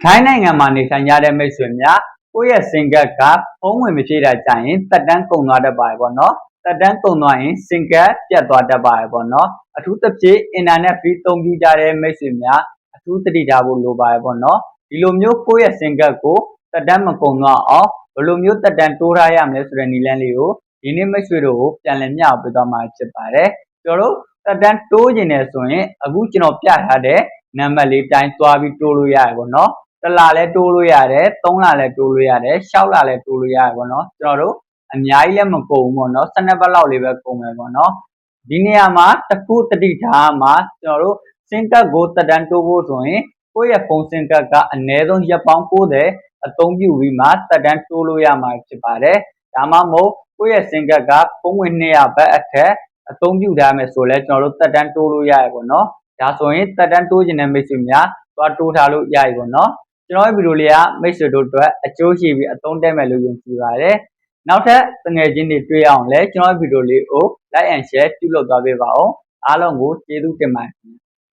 ထိုင်းနိုင်ငံမှာနေထိုင်ကြတဲ့မိတ်ဆွေများကိုယ့်ရဲ့စင်ကတ်ကဖုံးဝင်မဖြည့်တာကြရင်တက်တန်းကုန်သွားတတ်ပါတယ်ပေါ့နော်တက်တန်းကုန်သွားရင်စင်ကတ်ပြတ်သွားတတ်ပါတယ်ပေါ့နော်အထူးသဖြင့်အင်တာနက်ဖီးသုံးပြကြတဲ့မိတ်ဆွေများအထူးသတိထားဖို့လိုပါတယ်ပေါ့နော်ဒီလိုမျိုးကိုယ့်ရဲ့စင်ကတ်ကိုတက်တန်းမကုန်သွားအောင်ဘယ်လိုမျိုးတက်တန်းတိုးထားရမလဲဆိုတဲ့နည်းလမ်းလေးကိုဒီနေ့မိတ်ဆွေတို့ကိုပြန်လည်မျှဝေပေးသွားမှာဖြစ်ပါတယ်ကျွန်တော်တို့တက်တန်းတိုးခြင်းနဲ့ဆိုရင်အခုကျွန်တော်ပြထားတဲ့နံပါတ်လေးတိုင်းသွားပြီးတိုးလို့ရတယ်ပေါ့နော်တစ်လလည်းတိုးလို့ရတယ်3လလည်းတိုးလို့ရတယ်6လလည်းတိုးလို့ရတယ်ပေါ့နော်ကျွန်တော်တို့အများကြီးလည်းမကုန်ဘူးပေါ့နော်12ပတ်လောက်လေးပဲကုန်မယ်ပေါ့နော်ဒီနေရာမှာတစ်ခုတတိထားမှာကျွန်တော်တို့စင်ကတ်ကိုတက်တန်းတိုးဖို့ဆိုရင်ကိုယ့်ရဲ့ဖုန်းစင်ကတ်ကအနည်းဆုံးရက်ပေါင်း90အသုံးပြုပြီးမှတက်တန်းတိုးလို့ရမှာဖြစ်ပါတယ်ဒါမှမဟုတ်ကိုယ့်ရဲ့စင်ကတ်ကဖုန်းဝင်200ဘတ်အထက်အသုံးပြုထားမယ်ဆိုလဲကျွန်တော်တို့တက်တန်းတိုးလို့ရတယ်ပေါ့နော်ဒါဆိုရင်တက်တန်းတိုးခြင်းတဲ့မိတ်ဆွေများသွားတိုးထားလို့ရပြီပေါ့နော်ကျွန်တော်ရဲ့ဗီဒီယိုလေးကမိတ်ဆွေတို့အတွက်အကျိုးရှိပြီးအသုံးတည့်မယ်လို့ယုံကြည်ပါတယ်နောက်ထပ်တငယ်ချင်းတွေတွေ့အောင်လဲကျွန်တော်ရဲ့ဗီဒီယိုလေးကို like and share ပြုလုပ်သွားပေးပါဦးအားလုံးကိုကျေးဇူးတင်ပါတယ်